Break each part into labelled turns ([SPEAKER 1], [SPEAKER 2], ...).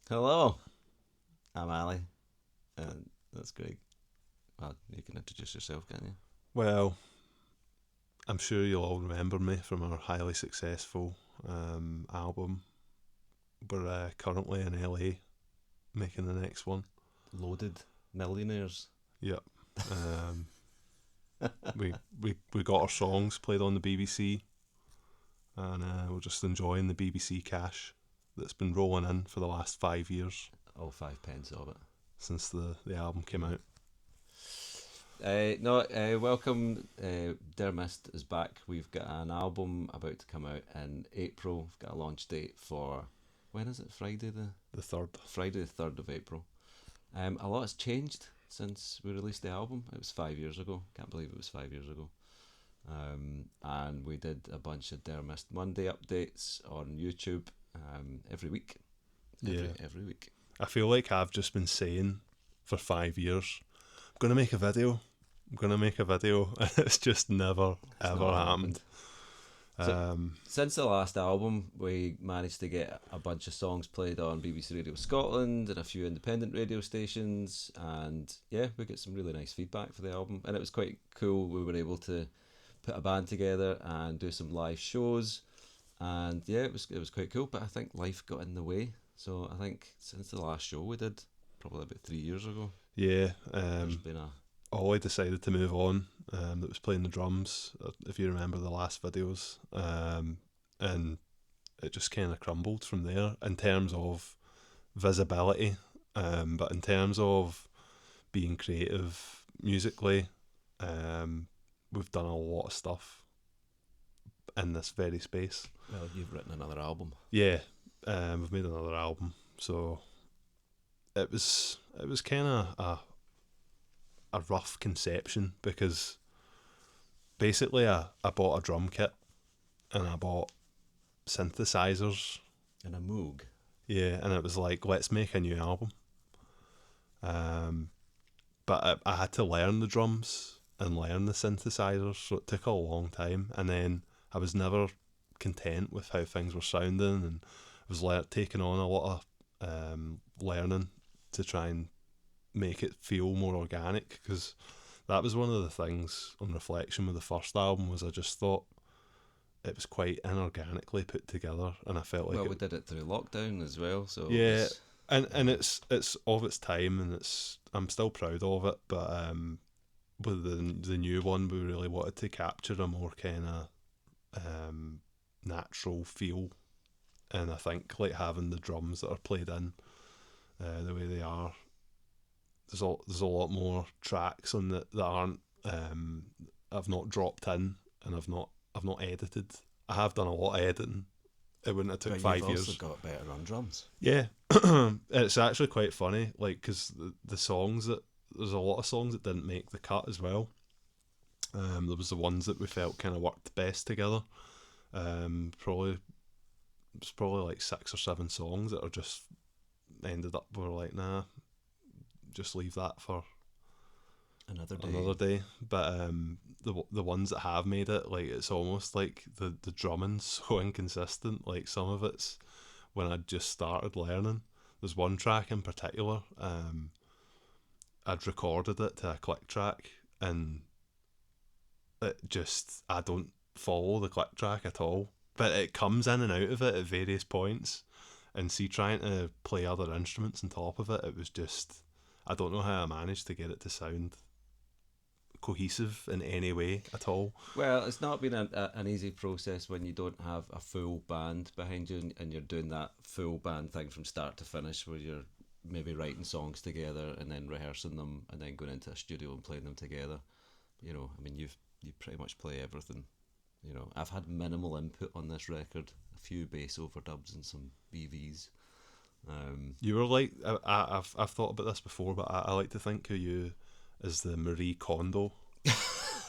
[SPEAKER 1] Hello, I'm Ali, and that's Greg. Well, you can introduce yourself, can you?
[SPEAKER 2] Well, I'm sure you'll all remember me from our highly successful album. We're currently in LA making the next one.
[SPEAKER 1] Loaded millionaires.
[SPEAKER 2] Yep. Um, we got our songs played on the BBC, and we're just enjoying the BBC cash that's been rolling in for the last 5 years
[SPEAKER 1] All 5 pence of it.
[SPEAKER 2] since the album came out.
[SPEAKER 1] No, welcome. Dermist is back. We've got an album about to come out in April. We've got a launch date for when is it?
[SPEAKER 2] The third.
[SPEAKER 1] Friday the 3rd of April. A lot has changed since we released the album. It was 5 years ago. Can't believe it was 5 years ago. And we did a bunch of Dermist Monday updates on YouTube every week.
[SPEAKER 2] Yeah.
[SPEAKER 1] Every week.
[SPEAKER 2] I feel like I've just been saying for 5 years, I'm gonna make a video. I'm gonna make a video, and it's just never
[SPEAKER 1] It's
[SPEAKER 2] ever
[SPEAKER 1] not
[SPEAKER 2] happened.
[SPEAKER 1] So,
[SPEAKER 2] Um,
[SPEAKER 1] since the last album, we managed to get a bunch of songs played on BBC Radio Scotland and a few independent radio stations, and yeah, we got some really nice feedback for the album, and it was quite cool. We were able to put a band together and do some live shows, and yeah, it was quite cool. But I think life got in the way, so I think since the last show we did, probably about 3 years ago,
[SPEAKER 2] yeah,
[SPEAKER 1] there's been a
[SPEAKER 2] Ollie decided to move on. That was playing the drums. If you remember the last videos, and it just kind of crumbled from there in terms of visibility, but in terms of being creative musically, um, we've done a lot of stuff in this very space.
[SPEAKER 1] well, you've written another album.
[SPEAKER 2] Yeah, we've made another album, so it was kind of a rough conception because basically I bought a drum kit and I bought synthesizers.
[SPEAKER 1] And a Moog.
[SPEAKER 2] Yeah, and it was like, let's make a new album. But I had to learn the drums and learn the synthesizers, so it took a long time. And then I was never content with how things were sounding, and I was taking on a lot of learning to try and make it feel more organic, because that was one of the things on reflection with the first album was I just thought it was quite inorganically put together, and I felt like
[SPEAKER 1] Well, we did it through lockdown as well, so it
[SPEAKER 2] yeah,
[SPEAKER 1] was,
[SPEAKER 2] and it's of its time, and I'm still proud of it, but with the new one we really wanted to capture a more kind of natural feel, and I think like having the drums that are played in the way they are, there's a lot more tracks on that aren't I've not dropped in, and I've not edited. I have done a lot of editing. It wouldn't have took
[SPEAKER 1] but you've
[SPEAKER 2] five
[SPEAKER 1] also
[SPEAKER 2] years.
[SPEAKER 1] got better on drums.
[SPEAKER 2] Yeah, it's actually quite funny, like because the songs that there's a lot of songs that didn't make the cut as well. There was the ones that we felt kind of worked best together. Probably it's probably like 6 or 7 songs that are just ended up we're like nah, just leave that for
[SPEAKER 1] Another day.
[SPEAKER 2] another day. But the ones that have made it, like it's almost like the drumming's so inconsistent. Like some of it's when I just started learning. There's one track in particular. I'd recorded it to a click track, and it just I don't follow the click track at all. But it comes in and out of it at various points. And see, trying to play other instruments on top of it, it was just I don't know how I managed to get it to sound cohesive in any way at all.
[SPEAKER 1] Well, it's not been an easy process when you don't have a full band behind you, and you're doing that full band thing from start to finish, where you're maybe writing songs together and then rehearsing them and then going into a studio and playing them together. I mean, you pretty much play everything. I've had minimal input on this record, a few bass overdubs and some BVs.
[SPEAKER 2] You were like I've thought about this before, but I like to think of you as the Marie Kondo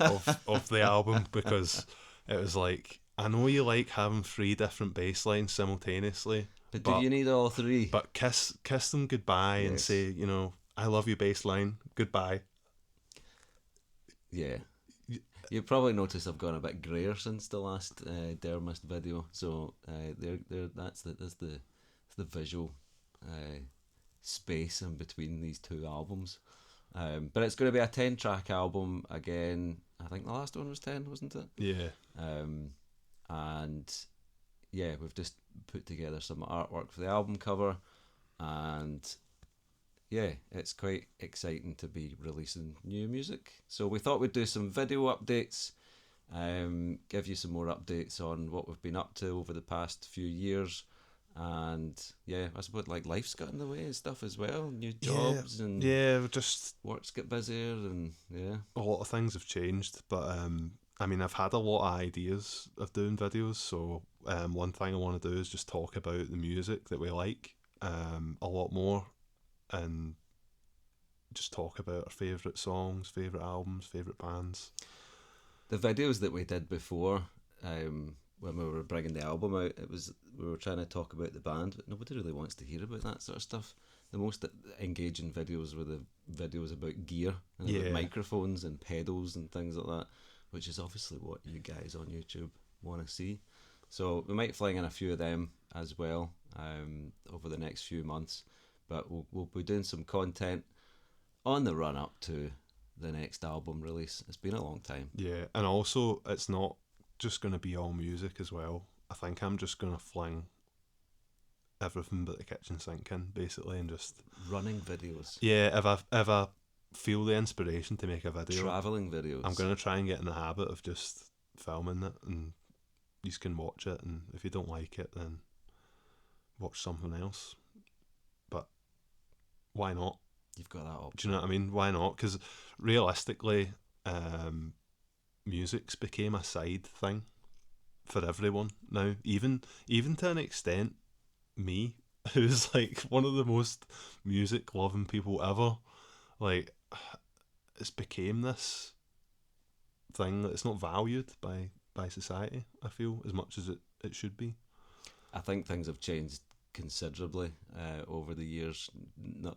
[SPEAKER 2] of the album, because it was like I know you like having 3 different bass lines simultaneously,
[SPEAKER 1] But do
[SPEAKER 2] but
[SPEAKER 1] you need all three?
[SPEAKER 2] kiss them goodbye and
[SPEAKER 1] Yes.
[SPEAKER 2] say, I love you bass line, goodbye.
[SPEAKER 1] Yeah. You probably noticed I've gone a bit greyer since the last Dermist video. So that's the visual. space in between these two albums. But it's going to be a 10-track album again. I think the last one was 10, wasn't it?
[SPEAKER 2] Yeah.
[SPEAKER 1] And yeah, we've just put together some artwork for the album cover, and yeah, it's quite exciting to be releasing new music. So we thought we'd do some video updates, give you some more updates on what we've been up to over the past few years. And yeah, I suppose like life's got in the way and stuff as well, new jobs and
[SPEAKER 2] just
[SPEAKER 1] work's get busier, and yeah,
[SPEAKER 2] a lot of things have changed. But I mean, I've had a lot of ideas of doing videos. So one thing I want to do is just talk about the music that we like a lot more, and just talk about our favourite songs, favourite albums, favourite bands.
[SPEAKER 1] The videos that we did before, when we were bringing the album out, we were trying to talk about the band, but nobody really wants to hear about that sort of stuff. The most engaging videos were the videos about gear and about microphones and pedals and things like that, which is obviously what you guys on YouTube want to see. So we might fling in a few of them as well over the next few months, but we'll be doing some content on the run up to the next album release. It's been a long time.
[SPEAKER 2] Yeah, and also it's not just going to be all music as well. I think I'm just going to fling everything but the kitchen sink in, basically, and just
[SPEAKER 1] running videos.
[SPEAKER 2] Yeah, if I feel the inspiration to make a video,
[SPEAKER 1] travelling videos,
[SPEAKER 2] I'm going to try and get in the habit of just filming it, and you can watch it, and if you don't like it, then watch something else. But why not?
[SPEAKER 1] You've got that option.
[SPEAKER 2] Do you know what I mean? Why not? Because realistically, music's became a side thing for everyone now. Even to an extent, me, who's like one of the most music loving people ever, like it's became this thing that it's not valued by society, I feel, as much as it should be.
[SPEAKER 1] I think things have changed considerably over the years.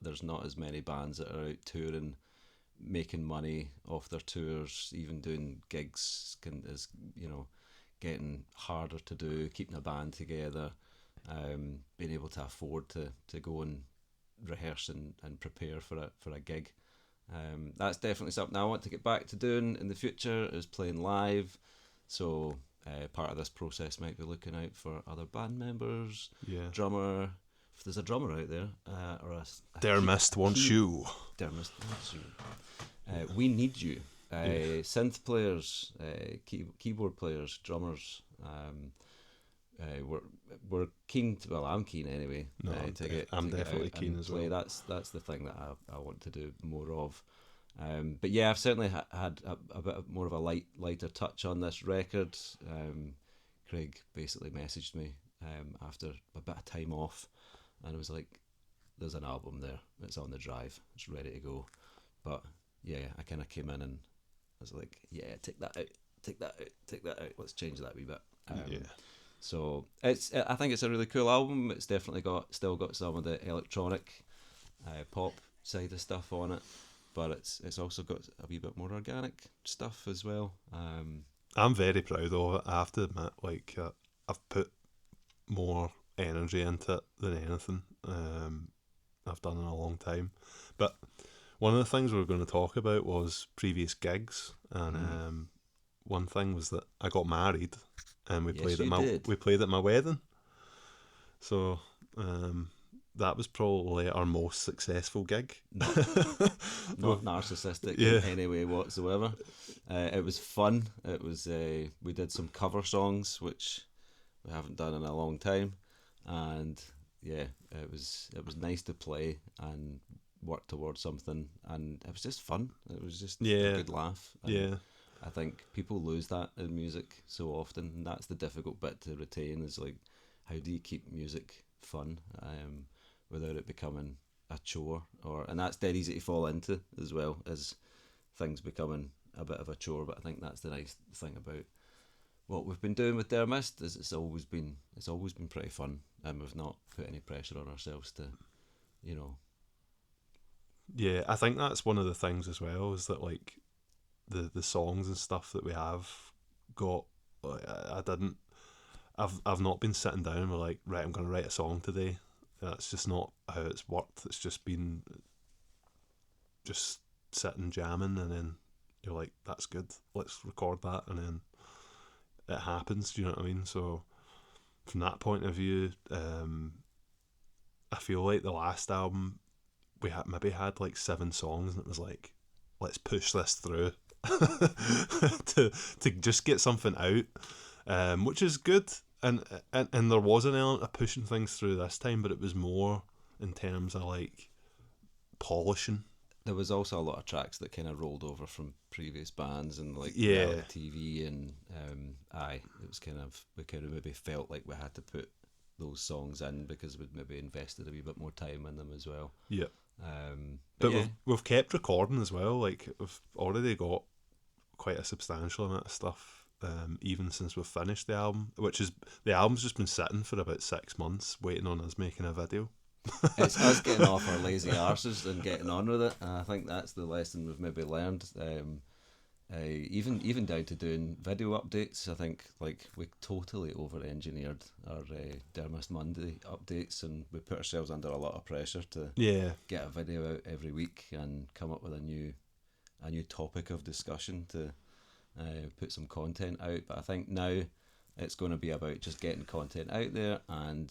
[SPEAKER 1] There's not as many bands that are out touring, making money off their tours. Even doing gigs is getting harder to do. Keeping a band together, being able to afford to go and rehearse and prepare for a gig. That's definitely something I want to get back to doing in the future, is playing live. So part of this process might be looking out for other band members, drummer. If there's a drummer out there, or a
[SPEAKER 2] Dermist wants you.
[SPEAKER 1] Dermist wants you. We need you. Synth players, keyboard players, drummers. We're keen to. Well, I'm keen anyway.
[SPEAKER 2] I'm definitely keen as well.
[SPEAKER 1] That's the thing that I want to do more of. But yeah, I've certainly had a bit more of a lighter touch on this record. Craig basically messaged me after a bit of time off, and it was like, "There's an album there. It's on the drive. It's ready to go." But yeah, I kind of came in and I was like, "Yeah, take that out, take that out, take that out. Let's change that a wee bit." So I think it's a really cool album. It's definitely still got some of the electronic pop side of stuff on it, but it's also got a wee bit more organic stuff as well.
[SPEAKER 2] I'm very proud of it. I have to admit, like I've put more energy into it than anything I've done in a long time. But one of the things we were going to talk about was previous gigs, and one thing was that I got married, and we played at my wedding. So that was probably our most successful gig.
[SPEAKER 1] Not narcissistic in any way whatsoever. It was fun. It was we did some cover songs, which we haven't done in a long time, and yeah, it was nice to play and work towards something, and it was just fun. It was just a good laugh. And I think people lose that in music so often, and that's the difficult bit to retain, is like, how do you keep music fun without it becoming a chore? And that's dead easy to fall into as well, as things becoming a bit of a chore. But I think that's the nice thing about what we've been doing with Dermist, is it's always been pretty fun, and we've not put any pressure on ourselves to,
[SPEAKER 2] Yeah, I think that's one of the things as well, is that like the songs and stuff that we have got, I've not been sitting down and we're like, right, I'm going to write a song today. that's just not how it's worked. It's just been just sitting jamming, and then you're like, that's good, let's record that, and then it happens. Do you know what I mean? So from that point of view, I feel like the last album we had like 7 songs, and it was like, let's push this through to just get something out, which is good. And there was an element of pushing things through this time, but it was more in terms of like polishing.
[SPEAKER 1] There was also a lot of tracks that kind of rolled over from previous bands and like
[SPEAKER 2] Yeah.
[SPEAKER 1] reality TV, and it was we kind of maybe felt like we had to put those songs in because we'd maybe invested a wee bit more time in them as well.
[SPEAKER 2] Yeah.
[SPEAKER 1] But
[SPEAKER 2] But
[SPEAKER 1] yeah,
[SPEAKER 2] we've kept recording as well. Like, we've already got quite a substantial amount of stuff, even since we've finished the album. The album's just been sitting for about 6 months, waiting on us making a video.
[SPEAKER 1] it's us getting off our lazy arses and getting on with it. And I think that's the lesson we've maybe learned. Even down to doing video updates. I think like we totally over-engineered our Dermist Monday updates, and we put ourselves under a lot of pressure to
[SPEAKER 2] Yeah.
[SPEAKER 1] get a video out every week and come up with a new topic of discussion to put some content out. But I think now it's going to be about just getting content out there and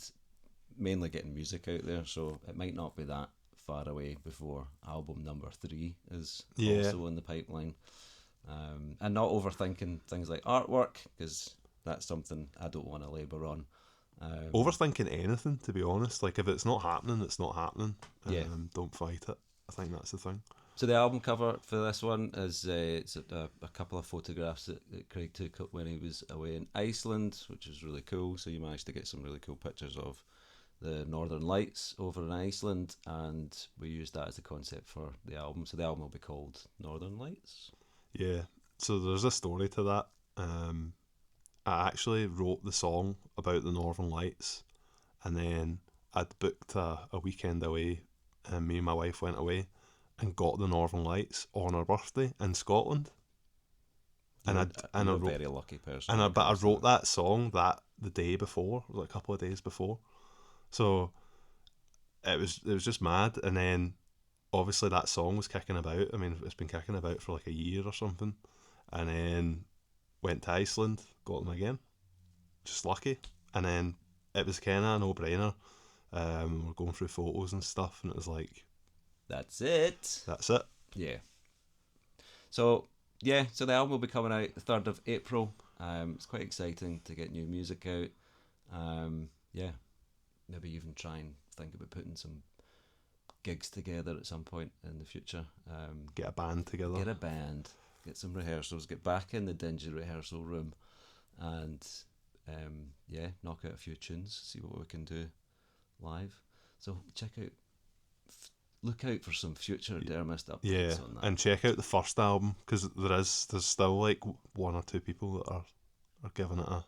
[SPEAKER 1] mainly getting music out there. So it might not be that far away before album number 3 is also in the pipeline. And not overthinking things like artwork, because that's something I don't want to labour on.
[SPEAKER 2] Overthinking anything, to be honest. Like, if it's not happening, it's not happening.
[SPEAKER 1] Yeah.
[SPEAKER 2] Don't fight it. I think that's the thing.
[SPEAKER 1] So the album cover for this one is it's a couple of photographs that Craig took up when he was away in Iceland, which was really cool. So you managed to get some really cool pictures of the Northern Lights over in Iceland, and we used that as the concept for the album. So the album will be called Northern Lights.
[SPEAKER 2] Yeah. So there's a story to that. I actually wrote the song about the Northern Lights, and then I'd booked a weekend away, and me and my wife went away and got the Northern Lights on our birthday in Scotland.
[SPEAKER 1] You're a very lucky person.
[SPEAKER 2] But I wrote that song the day before, like a couple of days before. So it was just mad. And then obviously that song was kicking about. I mean, it's been kicking about for like a year or something. And then went to Iceland, got them again. Just lucky. And then it was kind of a no-brainer. We're going through photos and stuff, and it was like,
[SPEAKER 1] that's it. Yeah. So the album will be coming out the 3rd of April. It's quite exciting to get new music out. Maybe even try and think about putting some gigs together at some point in the future.
[SPEAKER 2] Get a band together.
[SPEAKER 1] Get some rehearsals, get back in the dingy rehearsal room, and knock out a few tunes, see what we can do live. So look out for some future Dermist updates on that.
[SPEAKER 2] And check out the first album, because there's still like 1 or 2 people that are giving it a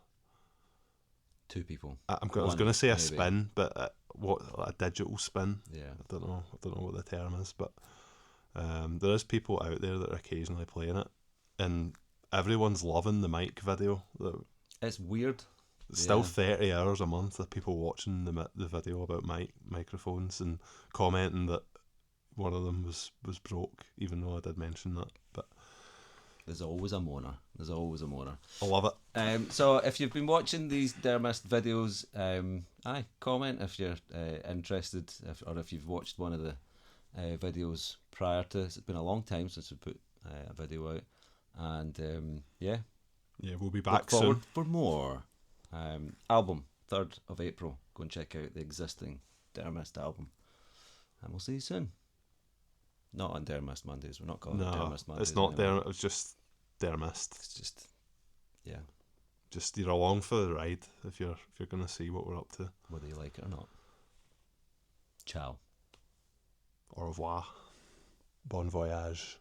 [SPEAKER 1] 2 people.
[SPEAKER 2] I was going to say a
[SPEAKER 1] maybe.
[SPEAKER 2] spin, but a digital spin.
[SPEAKER 1] Yeah.
[SPEAKER 2] I don't know what the term is, but there is people out there that are occasionally playing it, and everyone's loving the Mike video.
[SPEAKER 1] It's weird.
[SPEAKER 2] Still 30 hours a month of people watching the video about microphones and commenting that one of them was broke, even though I did mention that. But
[SPEAKER 1] there's always a moaner.
[SPEAKER 2] I love it.
[SPEAKER 1] So if you've been watching these Dermist videos, comment if you're interested, or if you've watched one of the videos prior to. It's been a long time since we put a video out, and
[SPEAKER 2] we'll be back
[SPEAKER 1] look forward
[SPEAKER 2] soon
[SPEAKER 1] for more. Album 3rd of April. Go and check out the existing Dermist album, and we'll see you soon. Not on Dermist Mondays. We're not calling it Dermist Mondays.
[SPEAKER 2] It's not
[SPEAKER 1] anymore.
[SPEAKER 2] It was just Dermist.
[SPEAKER 1] It's just,
[SPEAKER 2] just you're along for the ride if you're gonna see what we're up to.
[SPEAKER 1] whether you like it or not. Ciao.
[SPEAKER 2] Au revoir. Bon voyage.